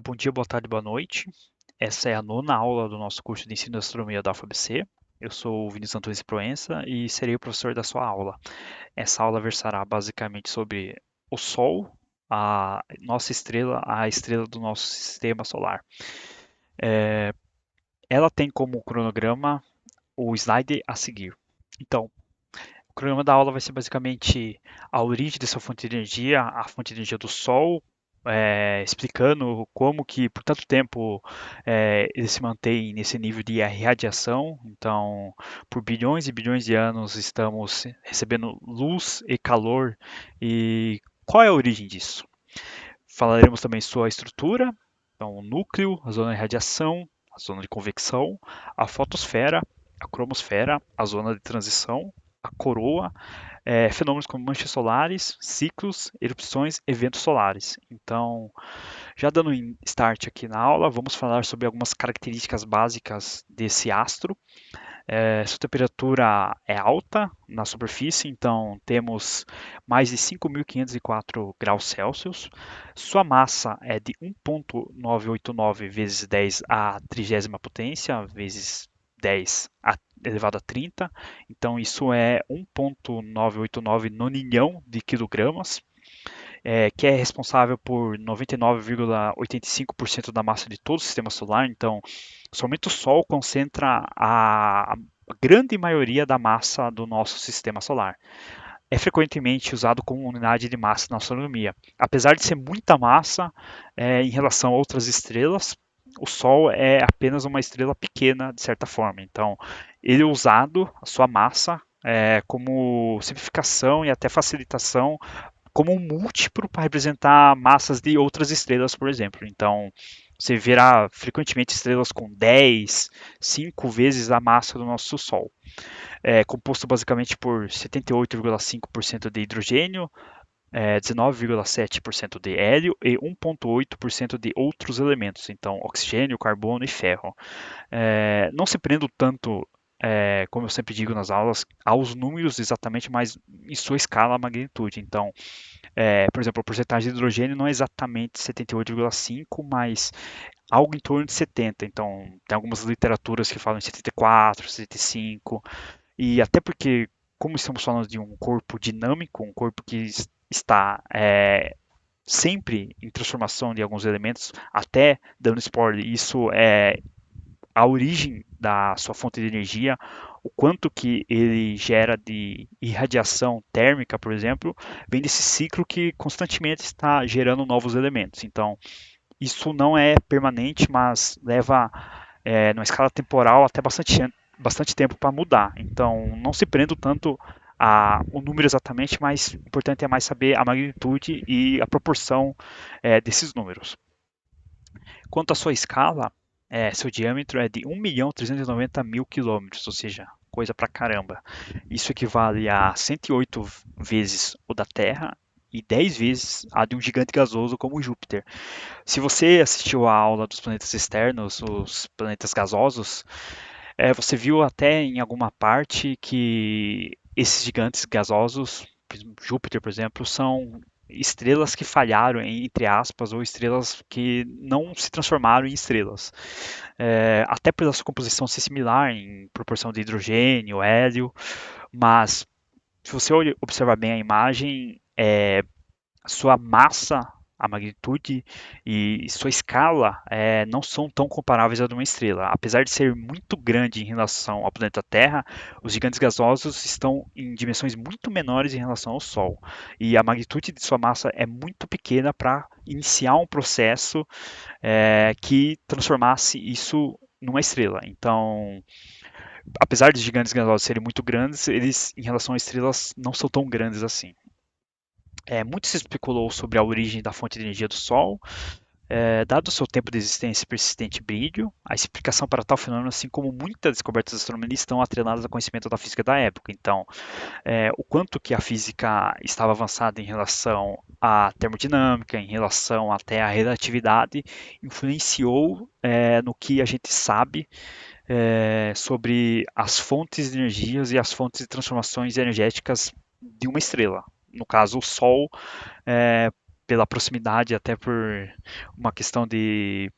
Bom dia, boa tarde, boa noite. Essa é a nona aula do nosso curso de Ensino de Astronomia da UFABC. Eu sou o Vinícius Antunes Proença e serei o professor da sua aula. Essa aula versará basicamente sobre o Sol, a nossa estrela, a estrela do nosso sistema solar. É, Ela tem como cronograma o slide a seguir. Então, o cronograma da aula vai ser basicamente a origem dessa fonte de energia, a fonte de energia do Sol, explicando como que por tanto tempo ele se mantém nesse nível de radiação. Então, por bilhões e bilhões de anos estamos recebendo luz e calor. E qual é a origem disso? Falaremos também sobre a estrutura, então o núcleo, a zona de radiação, a zona de convecção, a fotosfera, a cromosfera, a zona de transição, a coroa, fenômenos como manchas solares, ciclos, erupções, eventos solares. Então, já dando start aqui na aula, vamos falar sobre algumas características básicas desse astro. Sua temperatura é alta na superfície, então temos mais de 5.504 graus Celsius. Sua massa é de 1,989 vezes 10 à trigésima potência, vezes 10 elevado a 30. Então isso é 1,989 nonilhão de quilogramas, que é responsável por 99,85% da massa de todo o sistema solar. Então, somente o Sol concentra a grande maioria da massa do nosso sistema solar. É frequentemente usado como unidade de massa na astronomia. Apesar de ser muita massa em relação a outras estrelas, o Sol é apenas uma estrela pequena, de certa forma. Então, ele é usado, a sua massa, como simplificação e até facilitação como um múltiplo para representar massas de outras estrelas, por exemplo. Então, você verá frequentemente estrelas com 10, 5 vezes a massa do nosso Sol. É composto basicamente por 78,5% de hidrogênio, 19,7% de hélio e 1,8% de outros elementos, então oxigênio, carbono e ferro. Não se prendo tanto, como eu sempre digo nas aulas, aos números exatamente, mas em sua escala, a magnitude. Então, por exemplo, a porcentagem de hidrogênio não é exatamente 78,5, mas algo em torno de 70. Então, tem algumas literaturas que falam em 74, 75, e até porque, como estamos falando de um corpo dinâmico, um corpo que está sempre em transformação de alguns elementos, até dando spoiler, isso é a origem da sua fonte de energia, o quanto que ele gera de irradiação térmica, por exemplo, vem desse ciclo que constantemente está gerando novos elementos. Então, isso não é permanente, mas leva, numa escala temporal, até bastante tempo para mudar. Então, não se prenda tanto o número exatamente, mas o importante é mais saber a magnitude e a proporção desses números. Quanto à sua escala, seu diâmetro é de 1.390.000 quilômetros, ou seja, coisa pra caramba. Isso equivale a 108 vezes o da Terra e 10 vezes a de um gigante gasoso como Júpiter. Se você assistiu à aula dos planetas externos, os planetas gasosos, você viu até em alguma parte que esses gigantes gasosos, Júpiter, por exemplo, são estrelas que falharam, entre aspas, ou estrelas que não se transformaram em estrelas. Até pela sua composição ser similar em proporção de hidrogênio, hélio, mas se você observar bem a imagem, sua massa, a magnitude e sua escala não são tão comparáveis à de uma estrela. Apesar de ser muito grande em relação ao planeta Terra, os gigantes gasosos estão em dimensões muito menores em relação ao Sol. E a magnitude de sua massa é muito pequena para iniciar um processo que transformasse isso numa estrela. Então, apesar de gigantes gasosos serem muito grandes, eles, em relação a estrelas, não são tão grandes assim. Muito se especulou sobre a origem da fonte de energia do Sol. Dado o seu tempo de existência e persistente brilho, a explicação para tal fenômeno, assim como muitas descobertas da astronomia, estão atreladas ao conhecimento da física da época. Então, o quanto que a física estava avançada em relação à termodinâmica, em relação até à relatividade, influenciou no que a gente sabe sobre as fontes de energias e as fontes de transformações energéticas de uma estrela. No caso, o Sol, pela proximidade, até por uma questão de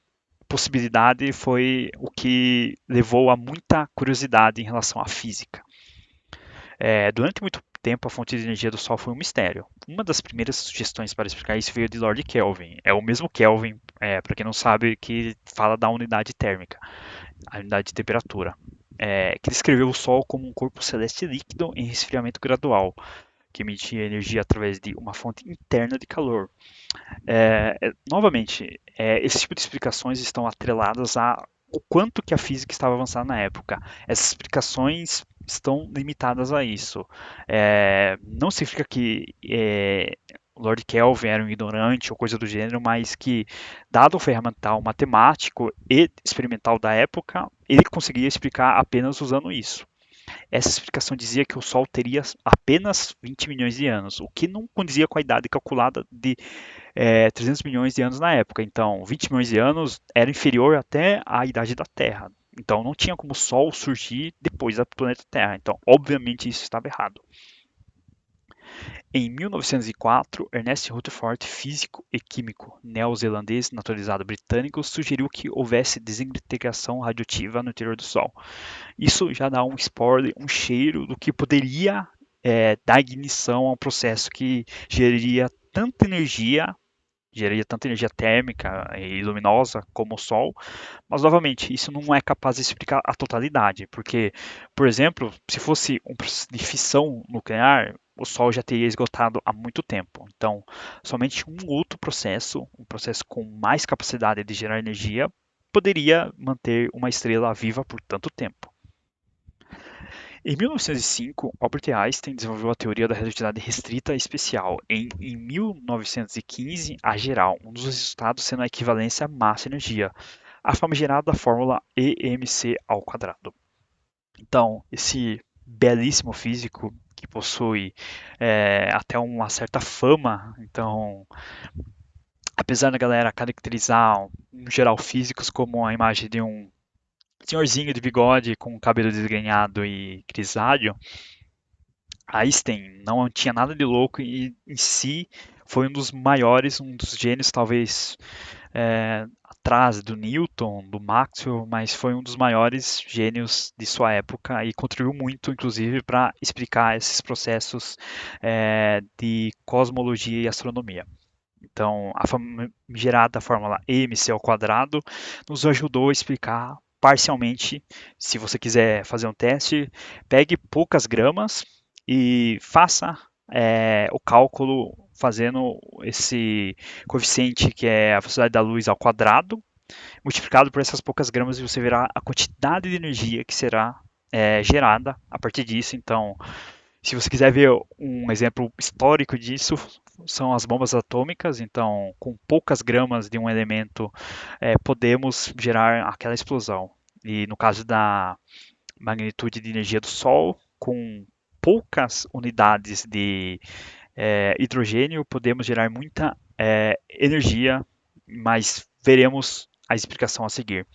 possibilidade, foi o que levou a muita curiosidade em relação à física. Durante muito tempo, a fonte de energia do Sol foi um mistério. Uma das primeiras sugestões para explicar isso veio de Lord Kelvin. É o mesmo Kelvin, para quem não sabe, que fala da unidade térmica, a unidade de temperatura. Que descreveu o Sol como um corpo celeste líquido em resfriamento gradual, que emitia energia através de uma fonte interna de calor. Novamente, esse tipo de explicações estão atreladas a o quanto que a física estava avançada na época. Essas explicações estão limitadas a isso. Não significa que Lord Kelvin era um ignorante ou coisa do gênero, mas que, dado o ferramental matemático e experimental da época, ele conseguia explicar apenas usando isso. Essa explicação dizia que o Sol teria apenas 20 milhões de anos, o que não condizia com a idade calculada de 300 milhões de anos na época. Então, 20 milhões de anos era inferior até à idade da Terra. Então, não tinha como o Sol surgir depois do planeta Terra. Então, obviamente, isso estava errado. Em 1904, Ernest Rutherford, físico e químico neozelandês naturalizado britânico, sugeriu que houvesse desintegração radioativa no interior do Sol. Isso já dá um spoiler, um cheiro do que poderia dar ignição a um processo que geraria tanta energia térmica e luminosa como o Sol, mas novamente, isso não é capaz de explicar a totalidade, porque, por exemplo, se fosse um processo de fissão nuclear, o Sol já teria esgotado há muito tempo. Então, somente um outro processo, um processo com mais capacidade de gerar energia, poderia manter uma estrela viva por tanto tempo. Em 1905, Albert Einstein desenvolveu a teoria da relatividade restrita especial. Em 1915, a geral, um dos resultados sendo a equivalência massa-energia, a famigerada fórmula EMC ao quadrado. Então, esse belíssimo físico que possui até uma certa fama, então, apesar da galera caracterizar, em geral, físicos como a imagem de um senhorzinho de bigode com cabelo desgrenhado e grisalho, Einstein não tinha nada de louco e em si foi um dos maiores, um dos gênios talvez atrás do Newton, do Maxwell, mas foi um dos maiores gênios de sua época e contribuiu muito, inclusive, para explicar esses processos de cosmologia e astronomia. Então, a famigerada fórmula mc ao quadrado nos ajudou a explicar parcialmente. Se você quiser fazer um teste, pegue poucas gramas e faça o cálculo fazendo esse coeficiente que é a velocidade da luz ao quadrado, multiplicado por essas poucas gramas e você verá a quantidade de energia que será gerada a partir disso. Então, se você quiser ver um exemplo histórico disso, são as bombas atômicas. Então, com poucas gramas de um elemento, podemos gerar aquela explosão. E no caso da magnitude de energia do Sol, com poucas unidades de hidrogênio, podemos gerar muita energia, mas veremos a explicação a seguir.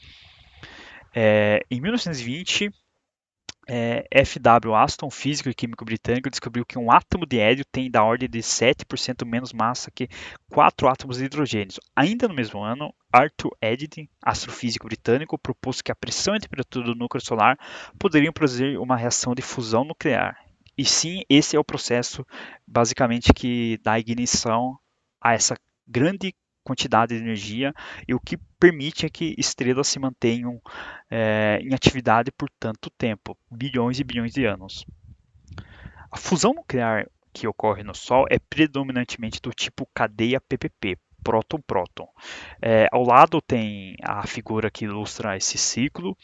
Em 1920, F. W. Aston, físico e químico britânico, descobriu que um átomo de hélio tem da ordem de 7% menos massa que 4 átomos de hidrogênio. Ainda no mesmo ano, Arthur Eddington, astrofísico britânico, propôs que a pressão e a temperatura do núcleo solar poderiam produzir uma reação de fusão nuclear. E sim, esse é o processo basicamente que dá ignição a essa grande quantidade de energia e o que permite é que estrelas se mantenham em atividade por tanto tempo, bilhões e bilhões de anos. A fusão nuclear que ocorre no Sol é predominantemente do tipo cadeia PPP, próton-próton. Ao lado tem a figura que ilustra esse ciclo,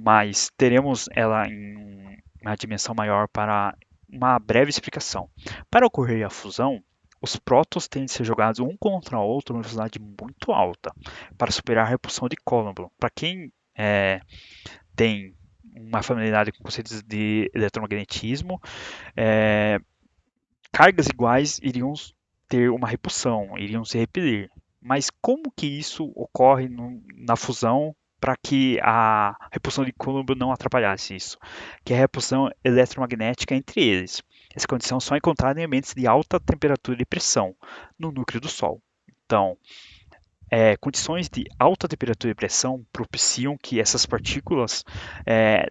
mas teremos ela em uma dimensão maior para uma breve explicação. Para ocorrer a fusão, os prótons têm de ser jogados um contra o outro a uma velocidade muito alta para superar a repulsão de Coulomb. Para quem tem uma familiaridade com conceitos de eletromagnetismo, cargas iguais iriam ter uma repulsão, iriam se repelir. Mas como que isso ocorre na fusão para que a repulsão de Coulomb não atrapalhasse isso, que é a repulsão eletromagnética entre eles. Essa condição só é encontrada em ambientes de alta temperatura e pressão no núcleo do Sol. Então, condições de alta temperatura e pressão propiciam que essas partículas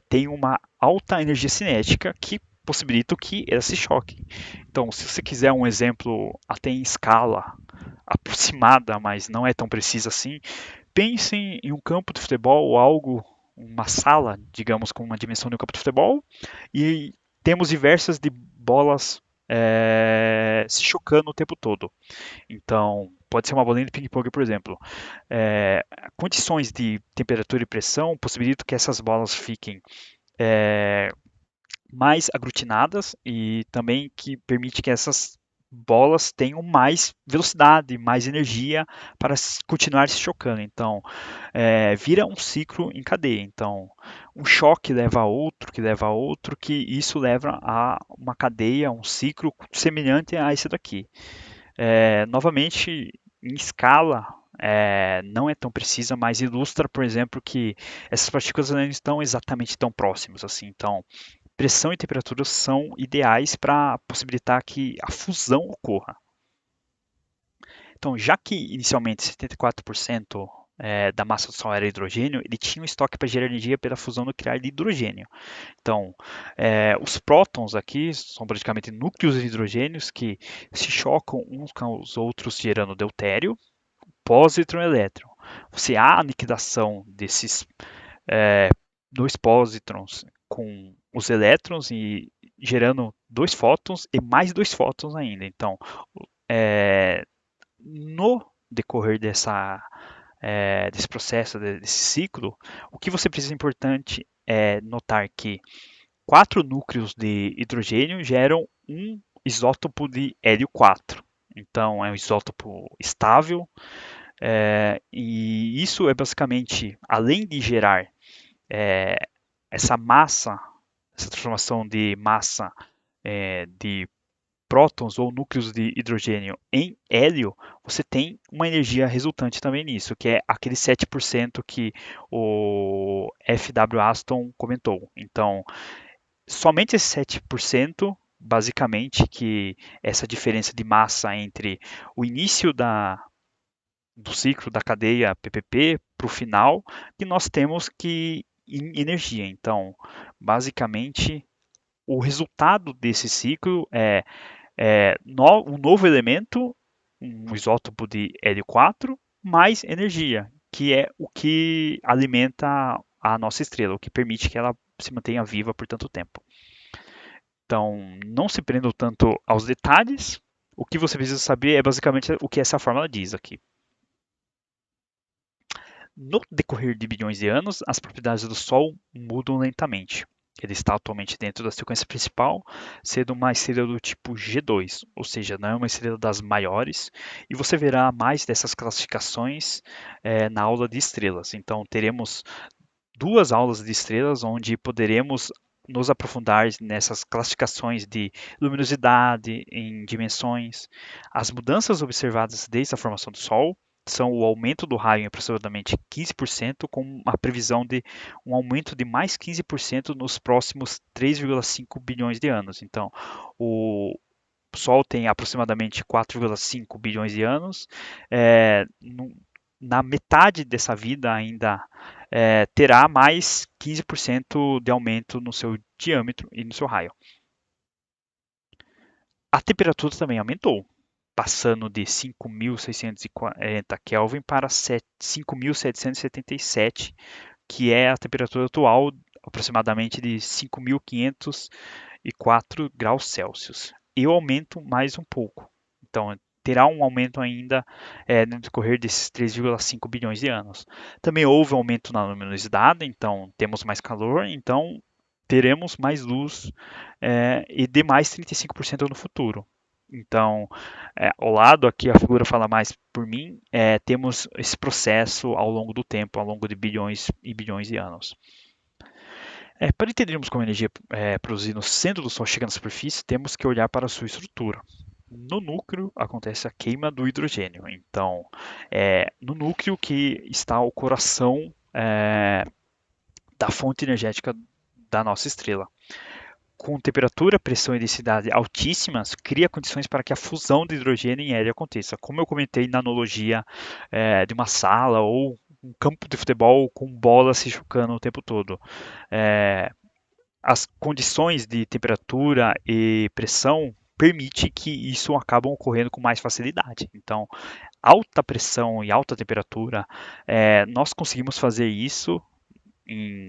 tenham uma alta energia cinética que possibilita que elas se choquem. Então, se você quiser um exemplo até em escala aproximada, mas não é tão precisa assim, pense em um campo de futebol ou algo, uma sala, digamos, com uma dimensão de um campo de futebol, e temos diversas de bolas se chocando o tempo todo. Então, pode ser uma bolinha de ping-pong, por exemplo. É, condições de temperatura e pressão possibilitam que essas bolas fiquem mais aglutinadas e também que permite que essas bolas tenham mais velocidade, mais energia para continuar se chocando. Então, vira um ciclo em cadeia. Então, um choque leva a outro, que leva a outro, que isso leva a uma cadeia, um ciclo semelhante a esse daqui. Novamente, em escala, não é tão precisa, mas ilustra, por exemplo, que essas partículas não estão exatamente tão próximas assim. Então, pressão e temperatura são ideais para possibilitar que a fusão ocorra. Então, já que inicialmente 74% da massa do Sol era hidrogênio, ele tinha um estoque para gerar energia pela fusão nuclear de hidrogênio. Então, os prótons aqui são praticamente núcleos de hidrogênios que se chocam uns com os outros gerando deutério, pósitron e elétron. Você há a aniquilação desses dois pósitrons com os elétrons e gerando dois fótons e mais dois fótons ainda. Então, no decorrer desse processo, desse ciclo, o que você precisa importante é notar que 4 núcleos de hidrogênio geram um isótopo de hélio 4. Então, é um isótopo estável, e isso é basicamente, além de gerar essa massa, essa transformação de massa de prótons ou núcleos de hidrogênio em hélio, você tem uma energia resultante também nisso, que é aquele 7% que o F.W. Aston comentou. Então, somente esse 7%, basicamente, que essa diferença de massa entre o início do ciclo da cadeia PPP para o final, que nós temos que em energia. Então, basicamente, o resultado desse ciclo um novo elemento, um isótopo de hélio 4, mais energia, que é o que alimenta a nossa estrela, o que permite que ela se mantenha viva por tanto tempo. Então, não se prendam tanto aos detalhes. O que você precisa saber é basicamente o que essa fórmula diz aqui. No decorrer de bilhões de anos, as propriedades do Sol mudam lentamente. Ele está atualmente dentro da sequência principal, sendo uma estrela do tipo G2, ou seja, não é uma estrela das maiores, e você verá mais dessas classificações na aula de estrelas. Então, teremos duas aulas de estrelas onde poderemos nos aprofundar nessas classificações de luminosidade em dimensões, as mudanças observadas desde a formação do Sol são o aumento do raio em aproximadamente 15%, com uma previsão de um aumento de mais 15% nos próximos 3,5 bilhões de anos. Então, o Sol tem aproximadamente 4,5 bilhões de anos. Na metade dessa vida ainda terá mais 15% de aumento no seu diâmetro e no seu raio. A temperatura também aumentou, passando de 5.640 Kelvin para 5.777, que é a temperatura atual, aproximadamente de 5.504 graus Celsius. E o aumento mais um pouco. Então, terá um aumento ainda no decorrer desses 3,5 bilhões de anos. Também houve um aumento na luminosidade, então temos mais calor, então teremos mais luz e de mais 35% no futuro. Então, ao lado aqui a figura fala mais por mim, temos esse processo ao longo do tempo, ao longo de bilhões e bilhões de anos. Para entendermos como a energia é produzida no centro do Sol chega na superfície, temos que olhar para a sua estrutura. No núcleo acontece a queima do hidrogênio. Então, no núcleo que está o coração da fonte energética da nossa estrela. Com temperatura, pressão e densidade altíssimas, cria condições para que a fusão de hidrogênio em hélio aconteça. Como eu comentei na analogia de uma sala ou um campo de futebol com bolas se chocando o tempo todo. É, as condições de temperatura e pressão permite que isso acabam ocorrendo com mais facilidade. Então, alta pressão e alta temperatura, nós conseguimos fazer isso em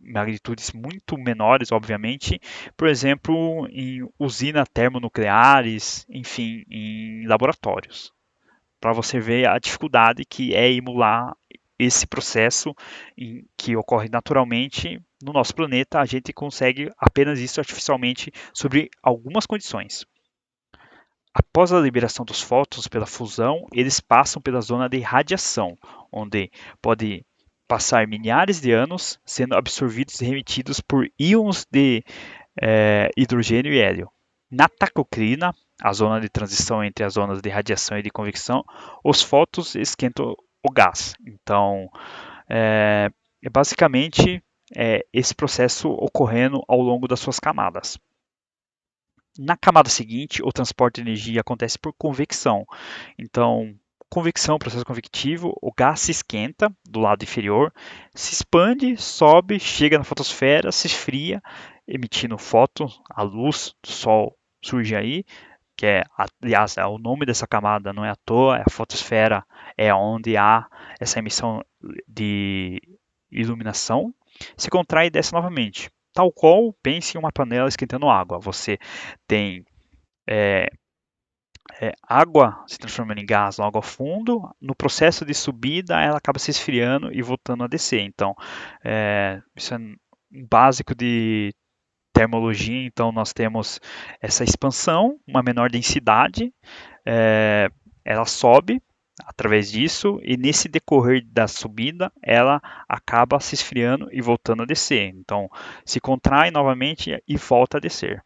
magnitudes muito menores, obviamente, por exemplo, em usinas termonucleares, enfim, em laboratórios, para você ver a dificuldade que é emular esse processo que ocorre naturalmente no nosso planeta. A gente consegue apenas isso artificialmente sobre algumas condições. Após a liberação dos fótons pela fusão, eles passam pela zona de radiação, onde pode passar milhares de anos sendo absorvidos e remetidos por íons de hidrogênio e hélio. Na tacocrina, a zona de transição entre as zonas de radiação e de convecção, os fótons esquentam o gás. Então, basicamente esse processo ocorrendo ao longo das suas camadas. Na camada seguinte, o transporte de energia acontece por convecção. Então, convecção, processo convectivo, o gás se esquenta do lado inferior, se expande, sobe, chega na fotosfera, se esfria, emitindo fótons, a luz do Sol surge aí, que é, aliás, o nome dessa camada não é à toa, a fotosfera é onde há essa emissão de iluminação, se contrai e desce novamente. Tal qual, pense em uma panela esquentando água. Você tem é, água se transformando em gás logo ao fundo, no processo de subida ela acaba se esfriando e voltando a descer. Então, isso é um básico de termologia. Então, nós temos essa expansão, uma menor densidade, ela sobe através disso e nesse decorrer da subida ela acaba se esfriando e voltando a descer. Então, se contrai novamente e volta a descer.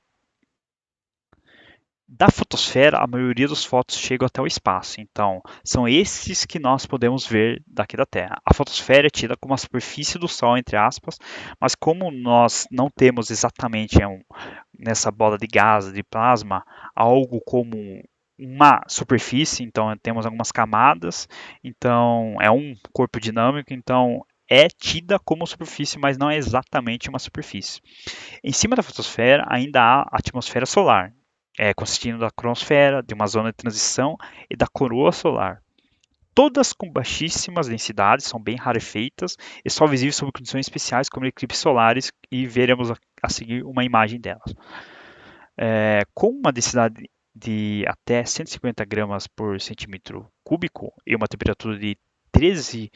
Da fotosfera, a maioria dos fótons chegam até o espaço, então são esses que nós podemos ver daqui da Terra. A fotosfera é tida como a superfície do Sol, entre aspas, mas como nós não temos exatamente nessa bola de gás, de plasma, algo como uma superfície, então temos algumas camadas, então é um corpo dinâmico, então é tida como superfície, mas não é exatamente uma superfície. Em cima da fotosfera ainda há a atmosfera solar, consistindo da cronosfera, de uma zona de transição e da coroa solar. Todas com baixíssimas densidades, são bem rarefeitas e só visíveis sob condições especiais como eclipses solares, e veremos a seguir uma imagem delas. Com uma densidade de até 150 gramas por centímetro cúbico e uma temperatura de 13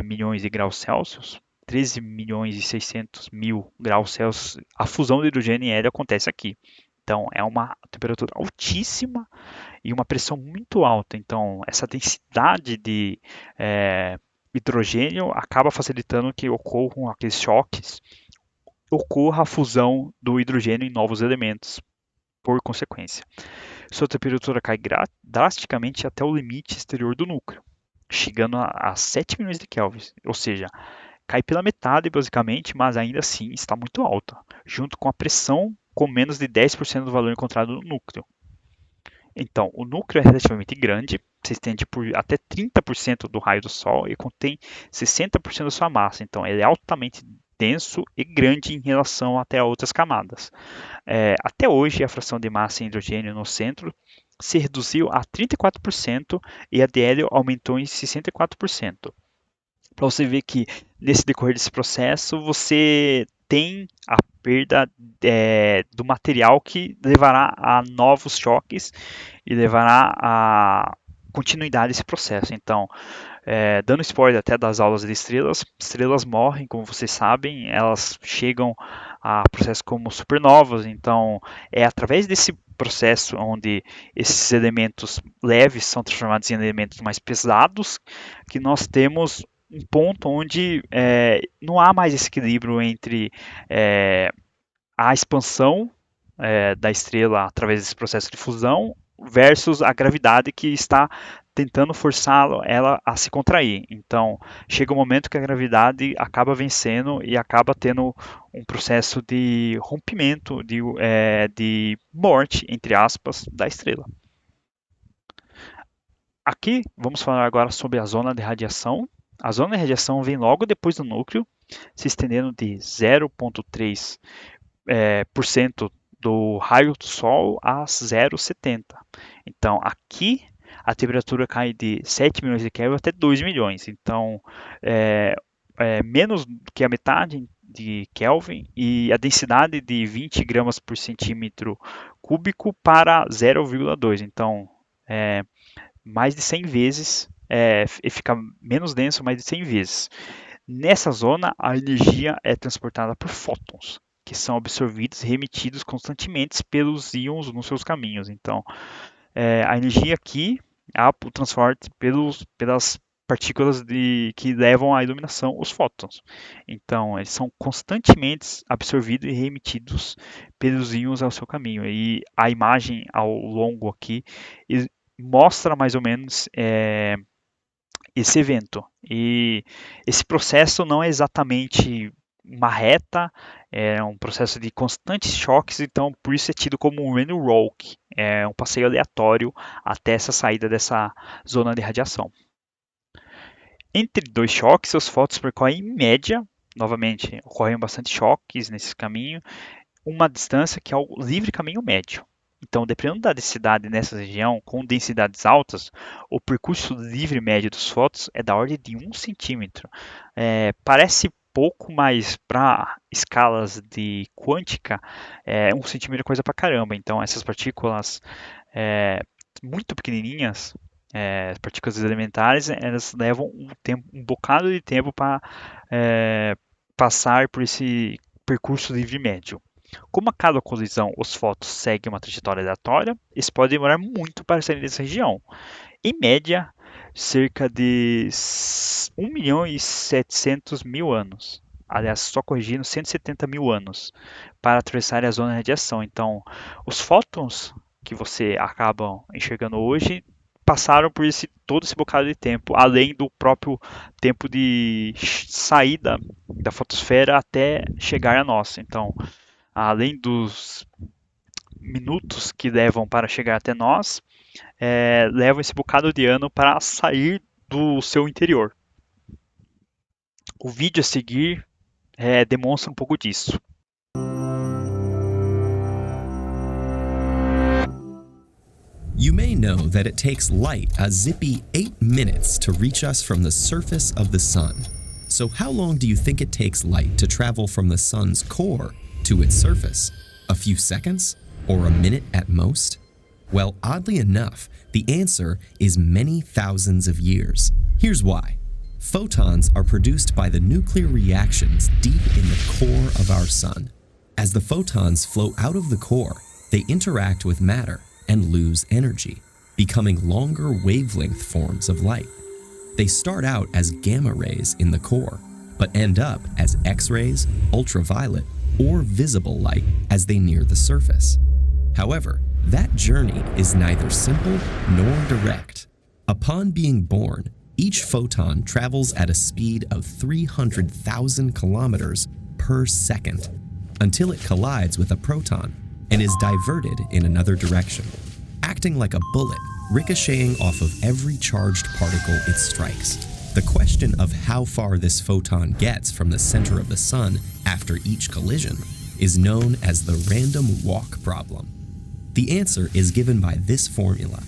milhões de graus Celsius, 13 milhões e 600 mil graus Celsius, a fusão de hidrogênio e hélio acontece aqui. Então, é uma temperatura altíssima e uma pressão muito alta. Então, essa densidade de hidrogênio acaba facilitando que ocorram aqueles choques, ocorra a fusão do hidrogênio em novos elementos, por consequência. Sua temperatura cai drasticamente até o limite exterior do núcleo, chegando a 7 milhões de Kelvin, ou seja, cai pela metade basicamente, mas ainda assim está muito alta, junto com a pressão com menos de 10% do valor encontrado no núcleo. Então, o núcleo é relativamente grande, se estende por até 30% do raio do Sol e contém 60% da sua massa. Então, ele é altamente denso e grande em relação até a outras camadas. Até hoje, a fração de massa em hidrogênio no centro se reduziu a 34% e a de hélio aumentou em 64%. Para você ver que nesse decorrer desse processo você tem a perda do material que levará a novos choques e levará a continuidade desse processo. Então, dando spoiler até das aulas de estrelas morrem, como vocês sabem, elas chegam a processos como supernovas. Então, é através desse processo onde esses elementos leves são transformados em elementos mais pesados que nós temos um ponto onde não há mais esse equilíbrio entre a expansão da estrela através desse processo de fusão versus a gravidade que está tentando forçá-lo ela a se contrair. Então, chega um momento que a gravidade acaba vencendo e acaba tendo um processo de rompimento, de morte, entre aspas, da estrela. Aqui vamos falar agora sobre a zona de radiação. A zona de radiação vem logo depois do núcleo, se estendendo de 0,3% por cento do raio do Sol a 0,70. Então, aqui a temperatura cai de 7 milhões de Kelvin até 2 milhões. Então, menos que a metade de Kelvin e a densidade de 20 gramas por centímetro cúbico para 0,2. Então, mais de 100 vezes, fica menos denso mais de 100 vezes. Nessa zona, a energia é transportada por fótons, que são absorvidos e remetidos constantemente pelos íons nos seus caminhos. Então, a energia aqui é o transporte pelas partículas que levam à iluminação, os fótons. Então, eles são constantemente absorvidos e remetidos pelos íons ao seu caminho. E a imagem ao longo aqui mostra mais ou menos esse evento. E esse processo não é exatamente uma reta, é um processo de constantes choques, então por isso é tido como um random walk, é um passeio aleatório até essa saída dessa zona de radiação. Entre dois choques, os fótons percorrem em média, novamente ocorrem bastante choques nesse caminho, uma distância que é o livre caminho médio. Então, dependendo da densidade nessa região, com densidades altas, o percurso livre médio dos fótons é da ordem de 1 centímetro. Parece pouco, mas para escalas de quântica, 1 centímetro é coisa para caramba. Então, essas partículas muito pequenininhas, partículas elementares, elas levam um bocado de tempo para passar por esse percurso livre médio. Como a cada colisão os fótons seguem uma trajetória aleatória, eles podem demorar muito para sair dessa região. Em média, cerca de 1 milhão e 700 mil anos. Aliás, só corrigindo, 170 mil anos para atravessar a zona de radiação. Então, os fótons que você acaba enxergando hoje passaram por todo esse bocado de tempo, além do próprio tempo de saída da fotosfera até chegar a nós. Então, além dos minutos que levam para chegar até nós, levam esse bocado de ano para sair do seu interior. O vídeo a seguir demonstra um pouco disso. You may know that it takes light a zippy 8 minutes to reach us from the surface of the sun. So how long do you think it takes light to travel from the sun's core to its surface? A few seconds? Or a minute at most? Well, oddly enough, the answer is many thousands of years. Here's why. Photons are produced by the nuclear reactions deep in the core of our sun. As the photons flow out of the core, they interact with matter and lose energy, becoming longer wavelength forms of light. They start out as gamma rays in the core, but end up as X-rays, ultraviolet, or visible light as they near the surface. However, that journey is neither simple nor direct. Upon being born, each photon travels at a speed of 300,000 kilometers per second until it collides with a proton and is diverted in another direction, acting like a bullet ricocheting off of every charged particle it strikes. The question of how far this photon gets from the center of the sun after each collision is known as the random walk problem. The answer is given by this formula.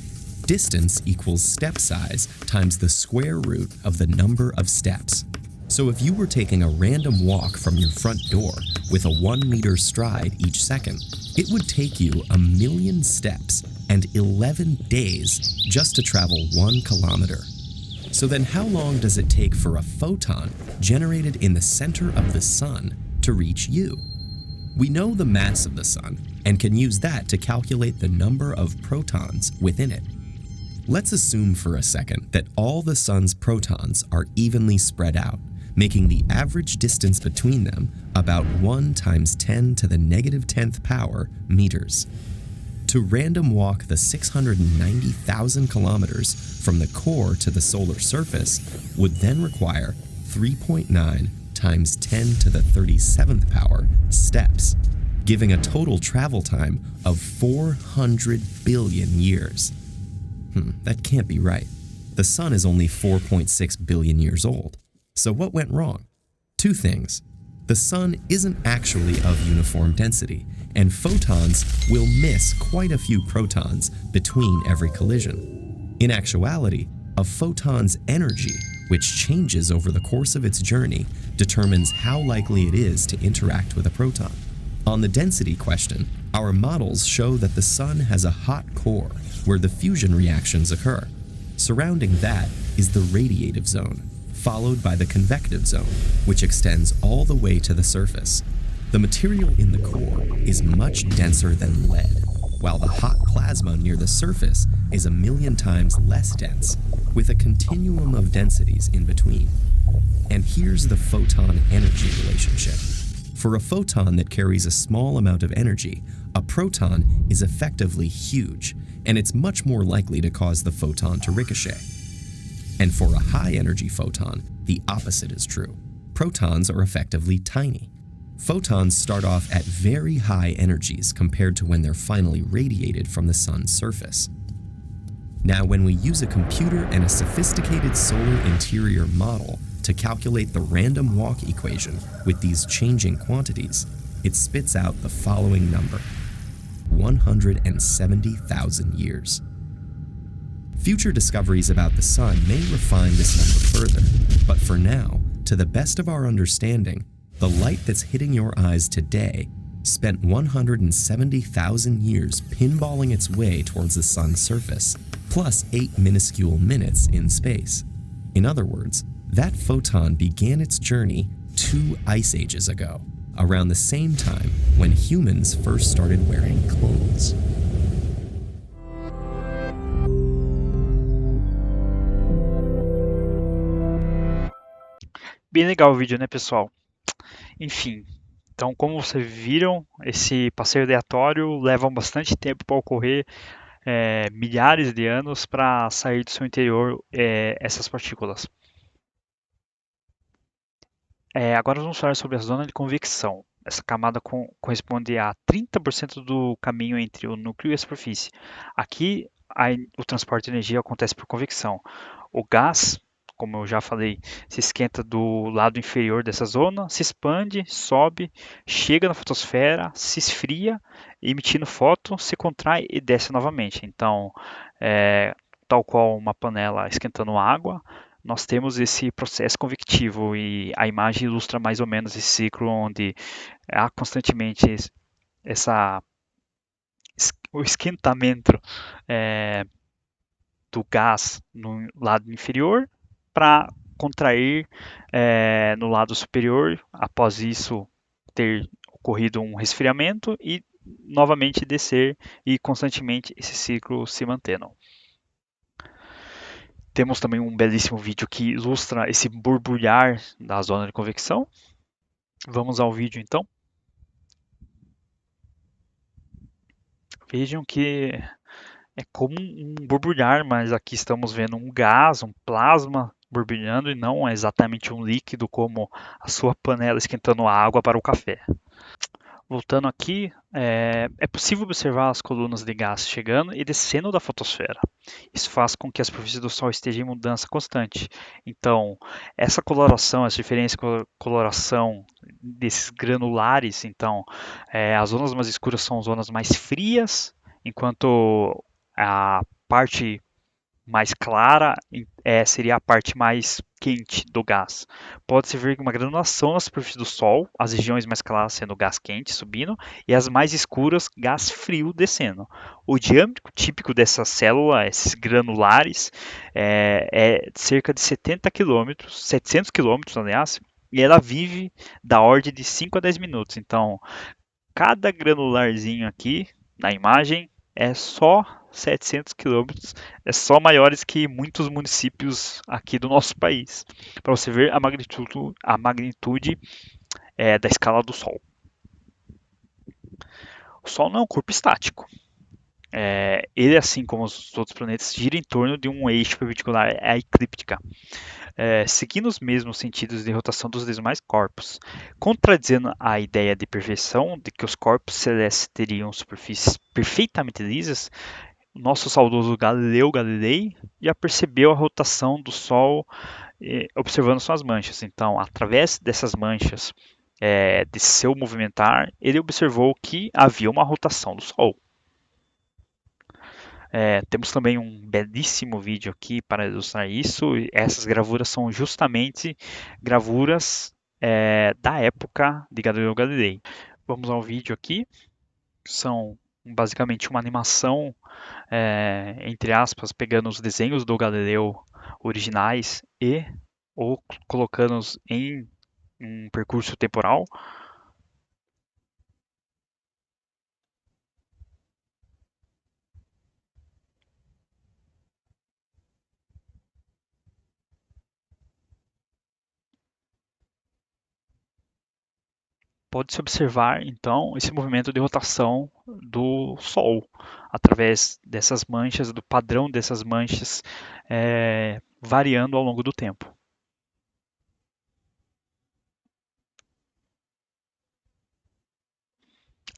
Distance equals step size times the square root of the number of steps. So if you were taking a random walk from your front door with a 1 meter stride each second, it would take you 1 million steps and 11 days just to travel 1 kilometer. So then how long does it take for a photon generated in the center of the sun to reach you? We know the mass of the sun and can use that to calculate the number of protons within it. Let's assume for a second that all the sun's protons are evenly spread out, making the average distance between them about 1 × 10⁻⁻⁻ meters. To To random walk the 690,000 kilometers from the core to the solar surface would then require 3.9 times 10 to the 37th power steps, giving a total travel time of 400 billion years. That can't be right. The sun is only 4.6 billion years old. So what went wrong? Two things. The sun isn't actually of uniform density, and photons will miss quite a few protons between every collision. In actuality, a photon's energy, which changes over the course of its journey, determines how likely it is to interact with a proton. On the density question, our models show that the sun has a hot core where the fusion reactions occur. Surrounding that is the radiative zone, followed by the convective zone, which extends all the way to the surface. The material in the core is much denser than lead, while the hot plasma near the surface is 1,000,000 times less dense, with a continuum of densities in between. And here's the photon-energy relationship. For a photon that carries a small amount of energy, a proton is effectively huge, and it's much more likely to cause the photon to ricochet. And for a high-energy photon, the opposite is true. Protons are effectively tiny. Photons start off at very high energies compared to when they're finally radiated from the sun's surface. Now, when we use a computer and a sophisticated solar interior model to calculate the random walk equation with these changing quantities, it spits out the following number: 170,000 years. Future discoveries about the sun may refine this number further, but for now, to the best of our understanding, the light that's hitting your eyes today spent 170,000 years pinballing its way towards the sun's surface, plus 8 minuscule minutes in space. In other words, that photon began its journey 2 ice ages ago, around the same time when humans first started wearing clothes. Bem legal o vídeo, né, pessoal? Enfim, então como vocês viram, esse passeio aleatório leva bastante tempo para ocorrer, milhares de anos para sair do seu interior essas partículas. Agora vamos falar sobre a zona de convecção. Essa camada corresponde a 30% do caminho entre o núcleo e a superfície. Aqui, o transporte de energia acontece por convecção. O gás, como eu já falei, se esquenta do lado inferior dessa zona, se expande, sobe, chega na fotosfera, se esfria, emitindo fóton, se contrai e desce novamente. Então, tal qual uma panela esquentando água, nós temos esse processo convectivo e a imagem ilustra mais ou menos esse ciclo onde há constantemente o esquentamento do gás no lado inferior para contrair no lado superior, após isso ter ocorrido um resfriamento e novamente descer e constantemente esse ciclo se mantendo. Temos também um belíssimo vídeo que ilustra esse borbulhar da zona de convecção. Vamos ao vídeo então. Vejam que é como um borbulhar, mas aqui estamos vendo um gás, um plasma borbulhando e não é exatamente um líquido como a sua panela esquentando água para o café. Voltando aqui, é possível observar as colunas de gás chegando e descendo da fotosfera. Isso faz com que a superfície do Sol esteja em mudança constante. Então, essa coloração, essa diferença de coloração desses granulares, então, as zonas mais escuras são zonas mais frias, enquanto a parte mais clara seria a parte mais quente do gás. Pode-se ver uma granulação na superfície do Sol, as regiões mais claras sendo gás quente subindo e as mais escuras gás frio descendo. O diâmetro típico dessa célula, esses granulares, é cerca de 70 km, 700 km, aliás, e ela vive da ordem de 5 a 10 minutos. Então, cada granularzinho aqui na imagem é só 700 quilômetros, é só maiores que muitos municípios aqui do nosso país, para você ver a magnitude da escala do Sol. O Sol não é um corpo estático, Ele, assim como os outros planetas, gira em torno de um eixo perpendicular à eclíptica, seguindo os mesmos sentidos de rotação dos demais corpos, contradizendo a ideia de perfeição de que os corpos celestes teriam superfícies perfeitamente lisas. Nosso saudoso Galileu Galilei já percebeu a rotação do Sol observando suas manchas. Então, através dessas manchas de seu movimentar, ele observou que havia uma rotação do Sol. Temos também um belíssimo vídeo aqui para ilustrar isso. Essas gravuras são justamente gravuras da época de Galileu Galilei. Vamos ao vídeo aqui. São basicamente uma animação, entre aspas, pegando os desenhos do Galileu originais ou colocando-os em um percurso temporal. Pode-se observar, então, esse movimento de rotação do Sol, através dessas manchas, do padrão dessas manchas, variando ao longo do tempo.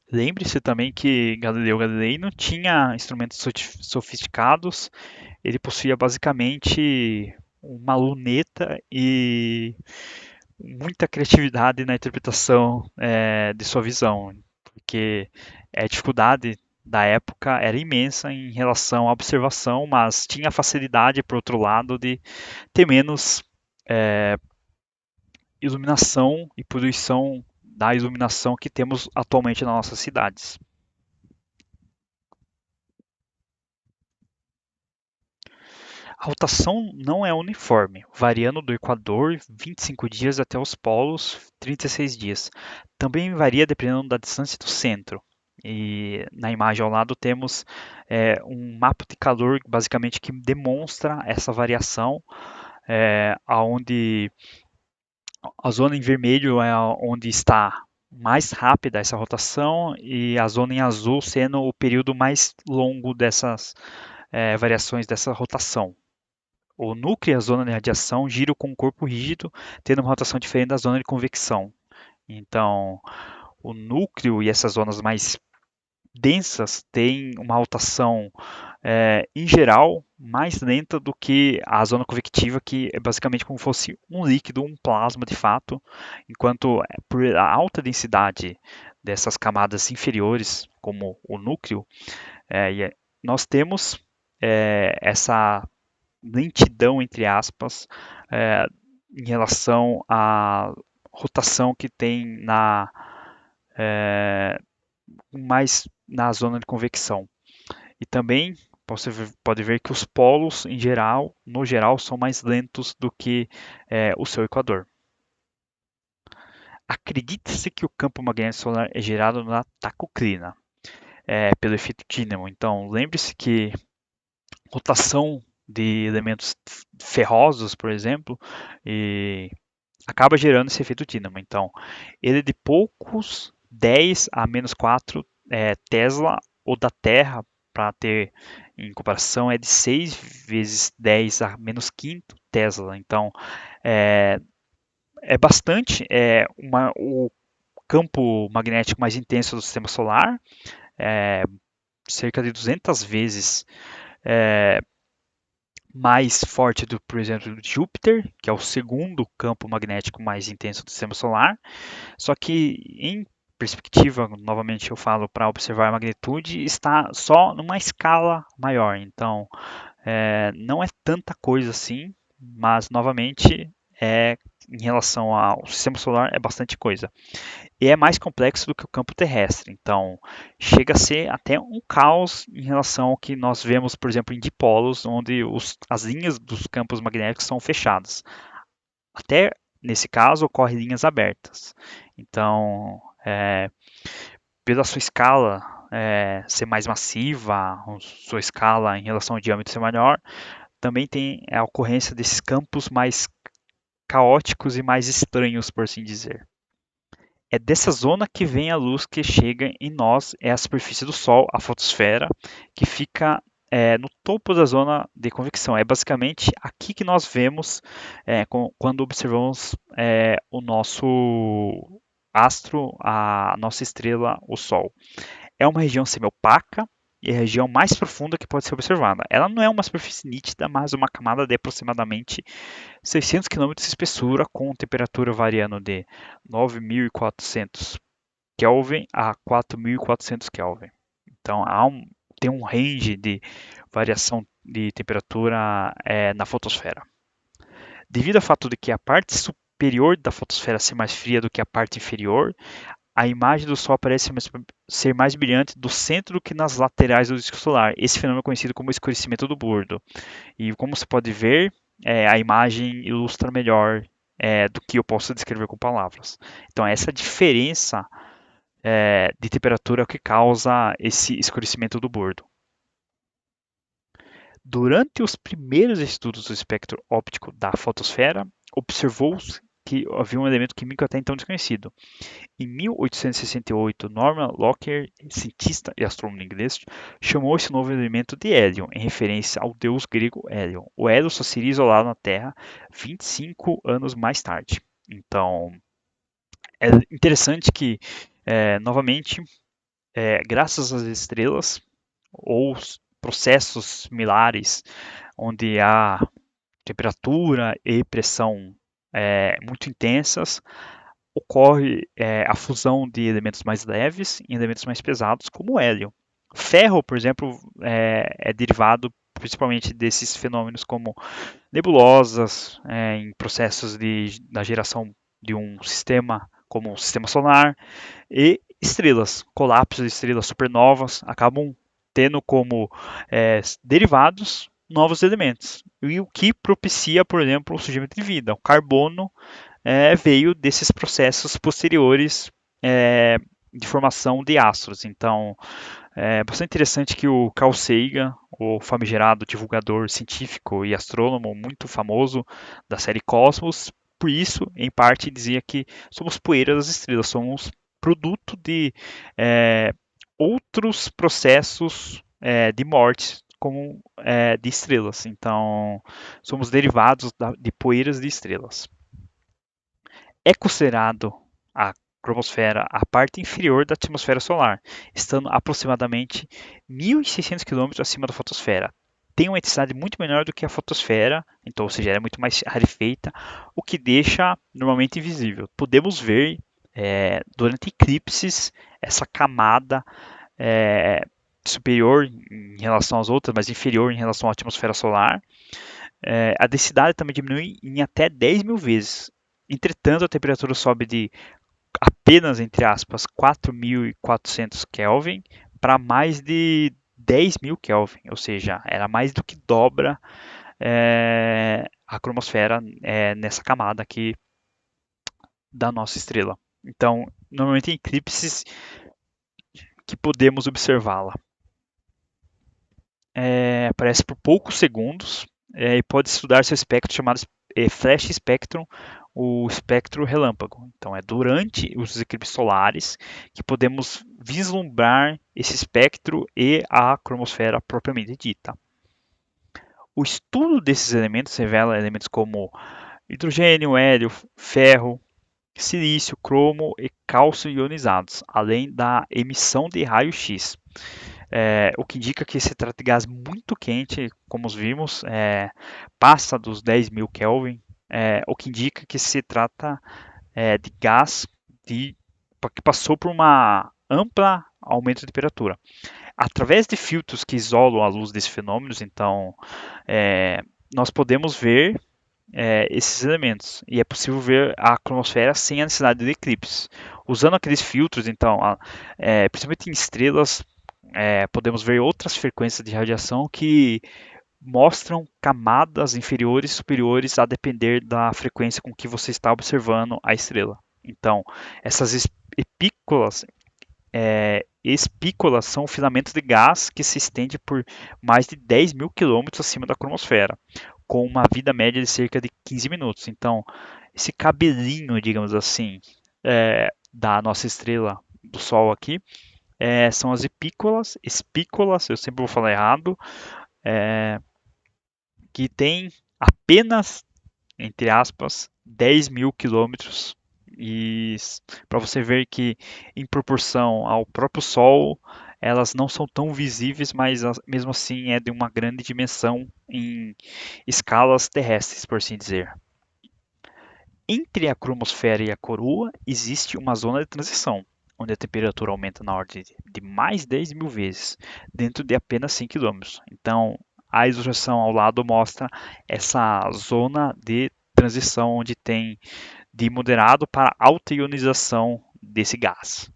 Lembre-se também que Galileu Galilei não tinha instrumentos sofisticados, ele possuía basicamente uma luneta e muita criatividade na interpretação de sua visão, porque a dificuldade da época era imensa em relação à observação, mas tinha facilidade, por outro lado, de ter menos iluminação e poluição da iluminação que temos atualmente nas nossas cidades. A rotação não é uniforme, variando do Equador 25 dias até os polos 36 dias. Também varia dependendo da distância do centro. E na imagem ao lado temos um mapa de calor basicamente que demonstra essa variação, onde a zona em vermelho é onde está mais rápida essa rotação e a zona em azul sendo o período mais longo dessas variações dessa rotação. O núcleo e a zona de radiação giram com um corpo rígido, tendo uma rotação diferente da zona de convecção. Então, o núcleo e essas zonas mais densas têm uma rotação, em geral, mais lenta do que a zona convectiva, que é basicamente como se fosse um líquido, um plasma de fato, enquanto por a alta densidade dessas camadas inferiores, como o núcleo, nós temos essa lentidão, entre aspas, em relação à rotação que tem mais na zona de convecção. E também você pode ver que os polos, no geral, são mais lentos do que o seu equador. Acredita-se que o campo magnético solar é gerado na tacoclina, pelo efeito dínamo. Então, lembre-se que rotação de elementos ferrosos, por exemplo, e acaba gerando esse efeito dínamo. Então, ele é de poucos 10 a menos 4 Tesla, ou da Terra, para ter em comparação, é de 6 vezes 10 a menos quinto Tesla. Então, é bastante. O campo magnético mais intenso do sistema solar, cerca de 200 vezes mais forte do, por exemplo, do Júpiter, que é o segundo campo magnético mais intenso do sistema solar. Só que em perspectiva, novamente eu falo, para observar a magnitude, está só numa escala maior. Então, não é tanta coisa assim, mas novamente em relação ao sistema solar é bastante coisa. E é mais complexo do que o campo terrestre. Então, chega a ser até um caos em relação ao que nós vemos, por exemplo, em dipolos, onde as linhas dos campos magnéticos são fechadas. Até nesse caso, ocorrem linhas abertas. Então, pela sua escala ser mais massiva, sua escala em relação ao diâmetro ser maior, também tem a ocorrência desses campos mais caóticos e mais estranhos, por assim dizer. É dessa zona que vem a luz que chega em nós, é a superfície do Sol, a fotosfera, que fica no topo da zona de convecção. É basicamente aqui que nós vemos quando observamos o nosso astro, a nossa estrela, o Sol. É uma região semi-opaca e é a região mais profunda que pode ser observada. Ela não é uma superfície nítida, mas uma camada de aproximadamente 600 km de espessura, com temperatura variando de 9.400 Kelvin a 4.400 Kelvin. Então tem um range de variação de temperatura na fotosfera. Devido ao fato de que a parte superior da fotosfera ser mais fria do que a parte inferior, a imagem do Sol parece ser mais brilhante do centro do que nas laterais do disco solar. Esse fenômeno é conhecido como escurecimento do burdo. E como você pode ver, a imagem ilustra melhor do que eu posso descrever com palavras. Então, essa diferença de temperatura é o que causa esse escurecimento do burdo. Durante os primeiros estudos do espectro óptico da fotosfera, observou-se que havia um elemento químico até então desconhecido. Em 1868, Norman Lockyer, cientista e astrônomo inglês, chamou esse novo elemento de hélio, em referência ao deus grego Hélio. O hélio só seria isolado na Terra 25 anos mais tarde. Então, é interessante que, novamente, graças às estrelas ou processos similares, onde há temperatura e pressão muito intensas, ocorre a fusão de elementos mais leves em elementos mais pesados, como o hélio. Ferro, por exemplo, é derivado principalmente desses fenômenos como nebulosas, em processos da geração de um sistema como o sistema solar, e estrelas, colapsos de estrelas supernovas, acabam tendo como derivados novos elementos, e o que propicia, por exemplo, o surgimento de vida. O carbono veio desses processos posteriores de formação de astros. Então, é bastante interessante que o Carl Sagan, o famigerado divulgador científico e astrônomo muito famoso da série Cosmos, por isso, em parte, dizia que somos poeira das estrelas, somos produto de outros processos de morte, como de estrelas. Então, somos derivados de poeiras de estrelas. É considerado a cromosfera a parte inferior da atmosfera solar, estando aproximadamente 1.600 km acima da fotosfera. Tem uma intensidade muito menor do que a fotosfera, então, ou seja, ela é muito mais rarefeita, o que deixa normalmente invisível. Podemos ver durante eclipses essa camada superior em relação às outras, mas inferior em relação à atmosfera solar. A densidade também diminui em até 10.000 vezes. Entretanto, a temperatura sobe de apenas, entre aspas, 4.400 Kelvin para mais de 10.000 Kelvin, ou seja, era mais do que dobra a cromosfera nessa camada aqui da nossa estrela. Então, normalmente em eclipses que podemos observá-la. Aparece por poucos segundos e pode estudar seu espectro chamado flash spectrum, o espectro relâmpago. Então, é durante os eclipses solares que podemos vislumbrar esse espectro e a cromosfera propriamente dita. O estudo desses elementos revela elementos como hidrogênio, hélio, ferro, silício, cromo e cálcio ionizados, além da emissão de raio-x. O que indica que se trata de gás muito quente, como vimos, passa dos 10.000 Kelvin, o que indica que se trata de gás que passou por uma ampla aumento de temperatura. Através de filtros que isolam a luz desses fenômenos, então, nós podemos ver esses elementos, e é possível ver a cromosfera sem a necessidade de eclipses. Usando aqueles filtros, então, principalmente em estrelas, podemos ver outras frequências de radiação que mostram camadas inferiores e superiores a depender da frequência com que você está observando a estrela. Então, essas espículas são filamentos de gás que se estende por mais de 10.000 quilômetros acima da cromosfera, com uma vida média de cerca de 15 minutos. Então, esse cabelinho, digamos assim, da nossa estrela do Sol aqui são as espícolas, eu sempre vou falar errado, que tem apenas, entre aspas, 10 mil quilômetros. E para você ver que, em proporção ao próprio Sol, elas não são tão visíveis, mas mesmo assim é de uma grande dimensão em escalas terrestres, por assim dizer. Entre a cromosfera e a coroa existe uma zona de transição, onde a temperatura aumenta na ordem de mais 10 mil vezes, dentro de apenas 100 quilômetros. Então, a ilustração ao lado mostra essa zona de transição onde tem de moderado para alta ionização desse gás.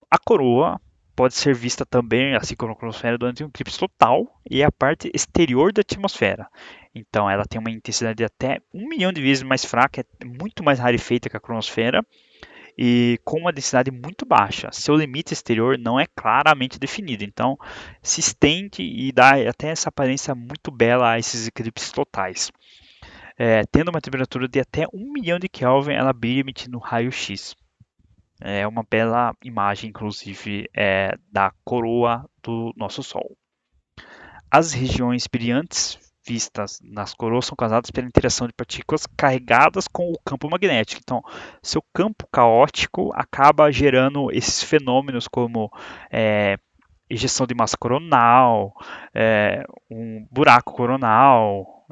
A coroa pode ser vista também, assim como a cromosfera, durante um eclipse total e é a parte exterior da atmosfera. Então, ela tem uma intensidade de até 1 milhão de vezes mais fraca, é muito mais rarefeita que a cronosfera e com uma densidade muito baixa. Seu limite exterior não é claramente definido, então se estende e dá até essa aparência muito bela a esses eclipses totais. Tendo uma temperatura de até 1 milhão de Kelvin, ela brilha emitindo raio-x. É uma bela imagem, inclusive, da coroa do nosso Sol. As regiões brilhantes vistas nas coroas são causadas pela interação de partículas carregadas com o campo magnético. Então, seu campo caótico acaba gerando esses fenômenos como ejeção de massa coronal, um buraco coronal,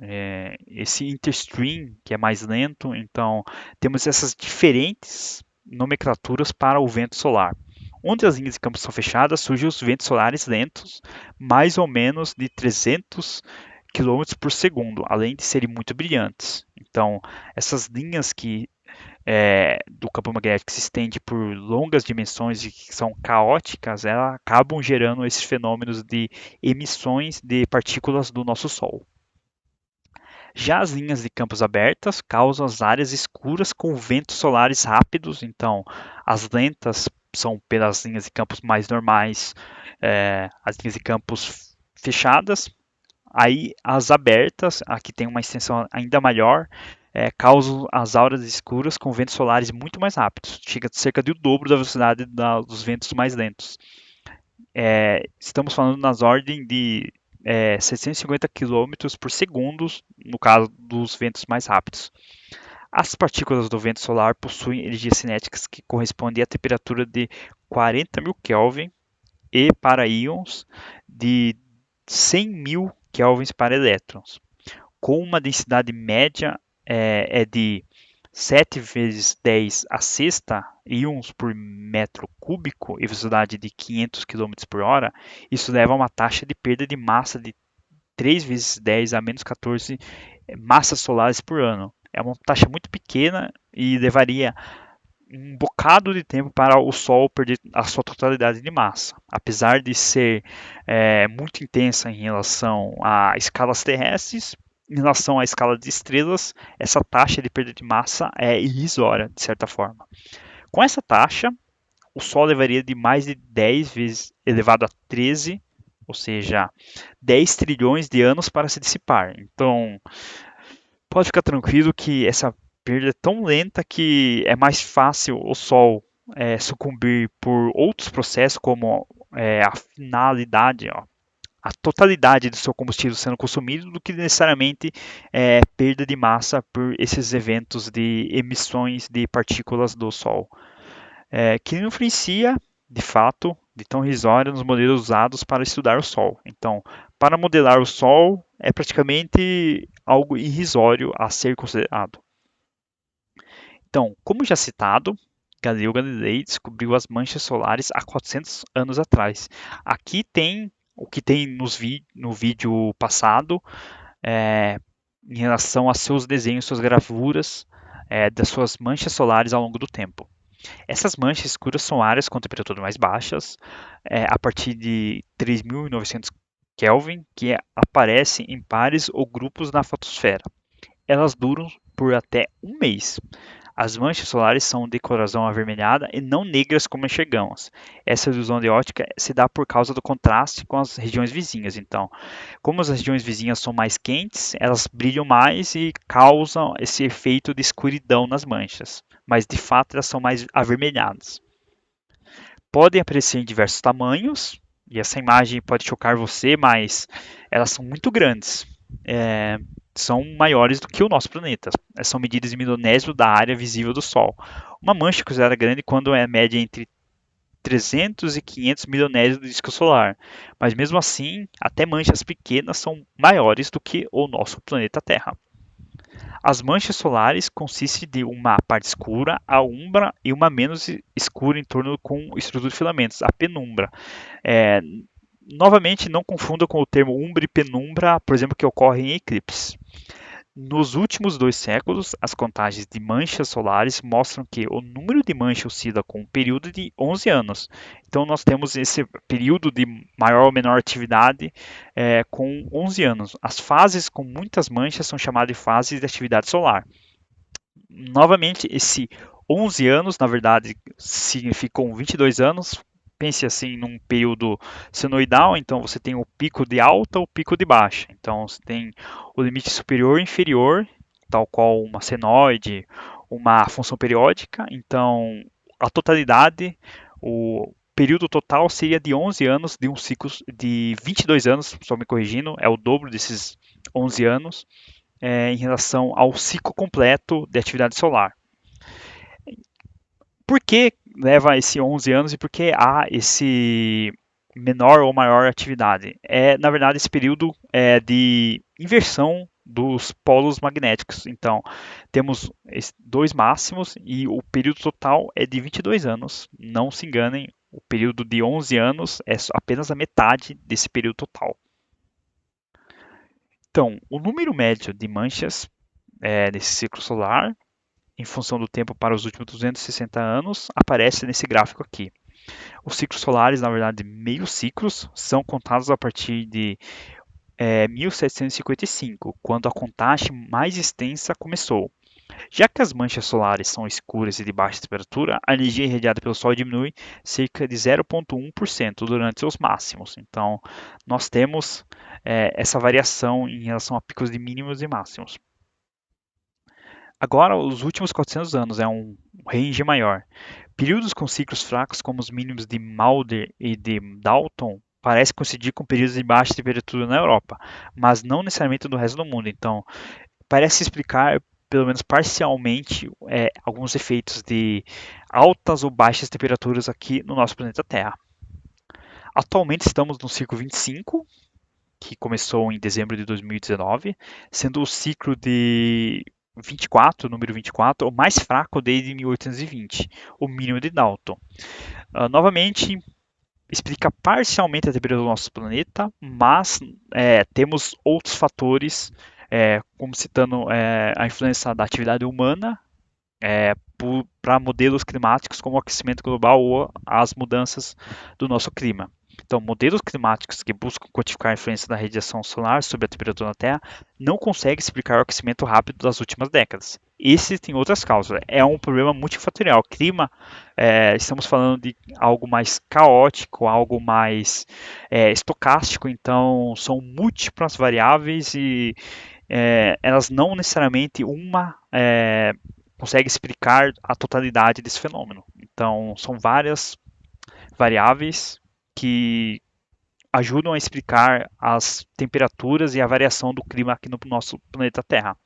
esse interstream que é mais lento. Então, temos essas diferentes nomenclaturas para o vento solar. Onde as linhas de campo são fechadas, surgem os ventos solares lentos, mais ou menos de 300 quilômetros por segundo, além de serem muito brilhantes. Então, essas linhas do campo magnético que se estende por longas dimensões e que são caóticas, elas acabam gerando esses fenômenos de emissões de partículas do nosso Sol. Já as linhas de campos abertas causam as áreas escuras com ventos solares rápidos, então as lentas são pelas linhas de campos mais normais, as linhas de campos fechadas. Aí as abertas, aqui tem uma extensão ainda maior, causam as auras escuras com ventos solares muito mais rápidos, chega a cerca do dobro da velocidade dos ventos mais lentos. Estamos falando nas ordens de 750 km por segundo, no caso dos ventos mais rápidos. As partículas do vento solar possuem energias cinéticas que correspondem à temperatura de 40 mil Kelvin e para íons de 100 mil kelvins para elétrons, com uma densidade média de 7 vezes 10 a sexta íons por metro cúbico e velocidade de 500 km por hora, isso leva a uma taxa de perda de massa de 3 vezes 10 a menos 14 massas solares por ano. É uma taxa muito pequena e levaria um bocado de tempo para o Sol perder a sua totalidade de massa. Apesar de ser muito intensa em relação a escalas terrestres, em relação à escala de estrelas, essa taxa de perda de massa é irrisória, de certa forma. Com essa taxa, o Sol levaria de mais de 10 vezes elevado a 13, ou seja, 10 trilhões de anos para se dissipar. Então, pode ficar tranquilo que essa perda é tão lenta que é mais fácil o Sol sucumbir por outros processos, como a finalidade, ó, a totalidade do seu combustível sendo consumido, do que necessariamente perda de massa por esses eventos de emissões de partículas do Sol, que influencia, de fato, de tão irrisória nos modelos usados para estudar o Sol. Então, para modelar o Sol, é praticamente algo irrisório a ser considerado. Então, como já citado, Galileu Galilei descobriu as manchas solares há 400 anos atrás. Aqui tem o que tem no vídeo passado em relação a seus desenhos, suas gravuras das suas manchas solares ao longo do tempo. Essas manchas escuras são áreas com temperaturas mais baixas, a partir de 3.900 Kelvin, que aparecem em pares ou grupos na fotosfera. Elas duram por até um mês. As manchas solares são de coloração avermelhada e não negras como enxergamos. Essa ilusão de ótica se dá por causa do contraste com as regiões vizinhas. Então, como as regiões vizinhas são mais quentes, elas brilham mais e causam esse efeito de escuridão nas manchas. Mas de fato elas são mais avermelhadas. Podem aparecer em diversos tamanhos, e essa imagem pode chocar você, mas elas são muito grandes. São maiores do que o nosso planeta. São medidas em milionésimo da área visível do Sol. Uma mancha é considerada grande quando é média entre 300 e 500 milionésios do disco solar. Mas mesmo assim, até manchas pequenas são maiores do que o nosso planeta Terra. As manchas solares consistem de uma parte escura, a umbra, e uma menos escura em torno com estrutura de filamentos, a penumbra. É, Novamente, não confunda com o termo umbra e penumbra, por exemplo, que ocorre em eclipses. Nos últimos 2 séculos, as contagens de manchas solares mostram que o número de manchas oscila com um período de 11 anos. Então, nós temos esse período de maior ou menor atividade com 11 anos. As fases com muitas manchas são chamadas de fases de atividade solar. Novamente, esse 11 anos, na verdade, significam 22 anos. Pense assim num período senoidal, então você tem o pico de alta, o pico de baixa. Então você tem o limite superior e inferior, tal qual uma senoide, uma função periódica. Então a totalidade, o período total seria de 11 anos de um ciclo de 22 anos, só me corrigindo, é o dobro desses 11 anos em relação ao ciclo completo de atividade solar. Por que leva esse 11 anos e por que há esse menor ou maior atividade? Na verdade, esse período de inversão dos polos magnéticos. Então, temos dois máximos e o período total é de 22 anos. Não se enganem, o período de 11 anos é apenas a metade desse período total. Então, o número médio de manchas nesse ciclo solar em função do tempo para os últimos 260 anos, aparece nesse gráfico aqui. Os ciclos solares, na verdade, meios ciclos, são contados a partir de 1755, quando a contagem mais extensa começou. Já que as manchas solares são escuras e de baixa temperatura, a energia irradiada pelo Sol diminui cerca de 0,1% durante seus máximos. Então, nós temos essa variação em relação a picos de mínimos e máximos. Agora, os últimos 400 anos é um range maior. Períodos com ciclos fracos, como os mínimos de Maunder e de Dalton, parecem coincidir com períodos de baixa temperatura na Europa, mas não necessariamente no resto do mundo. Então, parece explicar, pelo menos parcialmente, alguns efeitos de altas ou baixas temperaturas aqui no nosso planeta Terra. Atualmente estamos no ciclo 25, que começou em dezembro de 2019, sendo o ciclo de 24, número 24, o mais fraco desde 1820, o mínimo de Dalton. Novamente, explica parcialmente a temperatura do nosso planeta, mas temos outros fatores, como citando a influência da atividade humana para modelos climáticos como o aquecimento global ou as mudanças do nosso clima. Então, modelos climáticos que buscam quantificar a influência da radiação solar sobre a temperatura da Terra não conseguem explicar o aquecimento rápido das últimas décadas. Existem outras causas. É um problema multifatorial. Clima, estamos falando de algo mais caótico, algo mais estocástico, então são múltiplas variáveis e elas não necessariamente uma consegue explicar a totalidade desse fenômeno. Então, são várias variáveis que ajudam a explicar as temperaturas e a variação do clima aqui no nosso planeta Terra.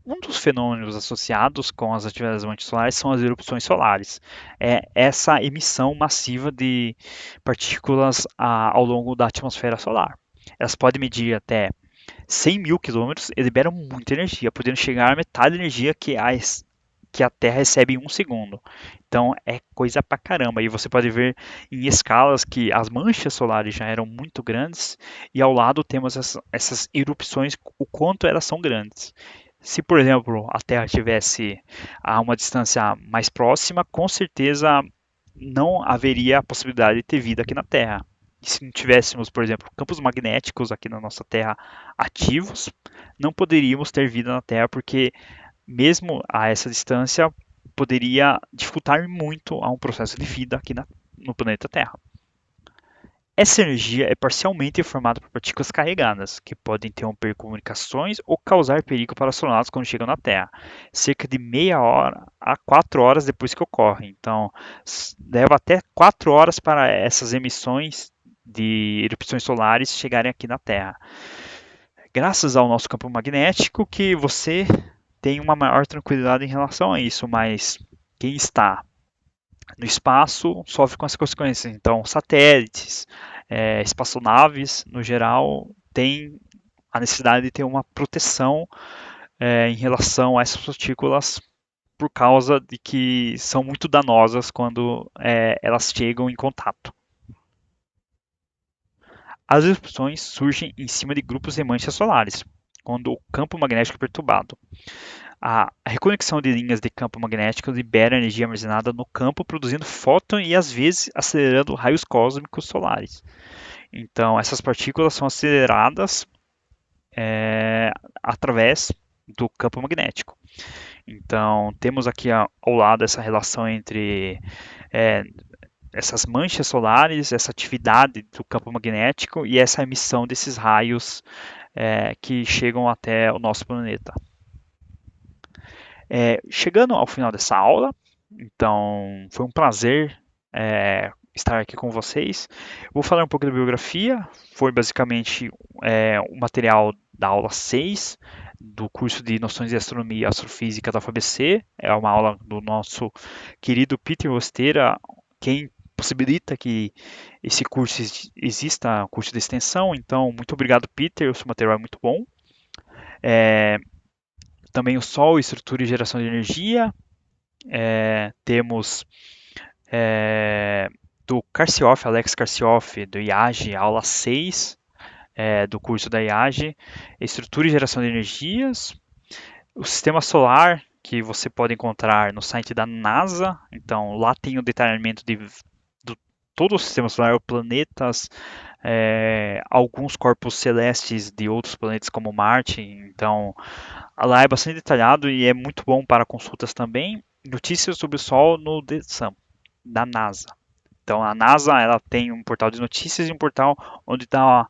Um dos fenômenos associados com as atividades multisolares são as erupções solares. Essa emissão massiva de partículas ao longo da atmosfera solar. Elas podem medir até 100 mil quilômetros e liberam muita energia, podendo chegar a metade da energia que a Terra recebe em um segundo. Então é coisa pra caramba. E você pode ver em escalas que as manchas solares já eram muito grandes e ao lado temos essas erupções, o quanto elas são grandes. Se, por exemplo, a Terra estivesse a uma distância mais próxima, com certeza não haveria a possibilidade de ter vida aqui na Terra. E se não tivéssemos, por exemplo, campos magnéticos aqui na nossa Terra ativos, não poderíamos ter vida na Terra porque mesmo a essa distância, poderia dificultar muito a um processo de vida aqui no planeta Terra. Essa energia é parcialmente formada por partículas carregadas, que podem interromper comunicações ou causar perigo para astronautas quando chegam na Terra, cerca de meia hora a 4 horas depois que ocorre. Então, leva até 4 horas para essas emissões de erupções solares chegarem aqui na Terra. Graças ao nosso campo magnético que você tem uma maior tranquilidade em relação a isso, mas quem está no espaço sofre com as consequências. Então, satélites, espaçonaves, no geral, têm a necessidade de ter uma proteção em relação a essas partículas por causa de que são muito danosas quando elas chegam em contato. As erupções surgem em cima de grupos de manchas solares, quando o campo magnético é perturbado. A reconexão de linhas de campo magnético libera energia armazenada no campo, produzindo fóton e às vezes acelerando raios cósmicos solares. Então, essas partículas são aceleradas através do campo magnético. Então, temos aqui ao lado essa relação entre essas manchas solares, essa atividade do campo magnético e essa emissão desses raios que chegam até o nosso planeta. Chegando ao final dessa aula, então foi um prazer estar aqui com vocês. Vou falar um pouco da biografia, foi basicamente o material da aula 6 do curso de Noções de Astronomia e Astrofísica da UFABC. É uma aula do nosso querido Peter Osteira, quem possibilita que esse curso exista, curso de extensão. Então, muito obrigado, Peter, o seu material é muito bom. Também o Sol, estrutura e geração de energia. Temos do Karcioff, Alex Karcioff, do IAGE, aula 6 do curso da IAGE, estrutura e geração de energias. O sistema solar, que você pode encontrar no site da NASA. Então, lá tem o detalhamento de todo o sistema solar, planetas, alguns corpos celestes de outros planetas como Marte. Então, lá é bastante detalhado e é muito bom para consultas também. Notícias sobre o Sol no The Sun, da NASA. Então, a NASA ela tem um portal de notícias e um portal onde está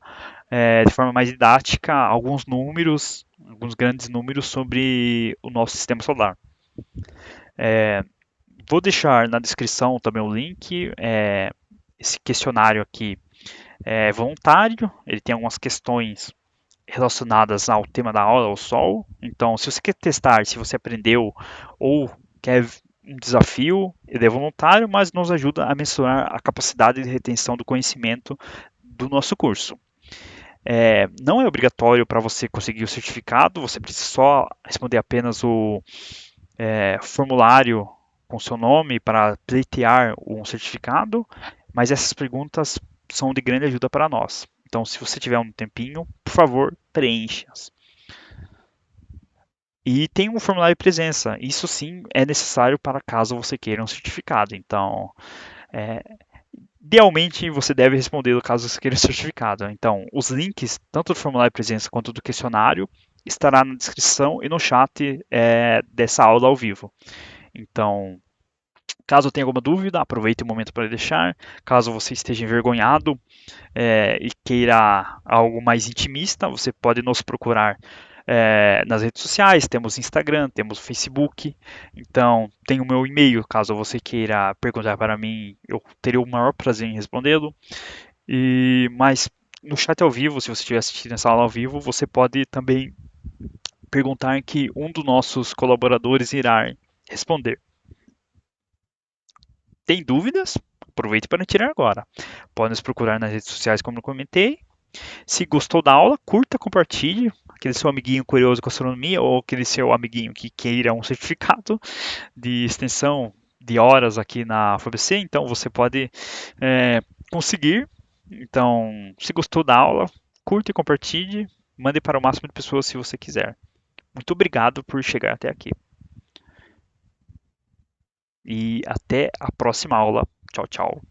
de forma mais didática alguns números, alguns grandes números sobre o nosso sistema solar. Vou deixar na descrição também o link. Esse questionário aqui é voluntário, ele tem algumas questões relacionadas ao tema da aula, ao Sol. Então, se você quer testar se você aprendeu ou quer um desafio, ele é voluntário, mas nos ajuda a mensurar a capacidade de retenção do conhecimento do nosso curso. Não é obrigatório para você conseguir o certificado, você precisa só responder apenas o formulário com seu nome para pleitear um certificado, mas essas perguntas são de grande ajuda para nós. Então, se você tiver um tempinho, por favor, preencha-as. E tem um formulário de presença. Isso sim é necessário para caso você queira um certificado. Então, idealmente você deve respondê-lo caso você queira um certificado. Então, os links, tanto do formulário de presença quanto do questionário, estará na descrição e no chat dessa aula ao vivo. Então, caso tenha alguma dúvida, aproveite o momento para deixar. Caso você esteja envergonhado e queira algo mais intimista, você pode nos procurar nas redes sociais. Temos Instagram, temos Facebook. Então, tem o meu e-mail. Caso você queira perguntar para mim, eu teria o maior prazer em respondê-lo. Mas no chat ao vivo, se você estiver assistindo essa aula ao vivo, você pode também perguntar que um dos nossos colaboradores irá responder. Tem dúvidas? Aproveite para tirar agora. Pode nos procurar nas redes sociais, como eu comentei. Se gostou da aula, curta, compartilhe. Aquele seu amiguinho curioso com astronomia ou aquele seu amiguinho que queira um certificado de extensão de horas aqui na UFABC, então você pode conseguir. Então, se gostou da aula, curta e compartilhe. Mande para o máximo de pessoas se você quiser. Muito obrigado por chegar até aqui. E até a próxima aula. Tchau, tchau.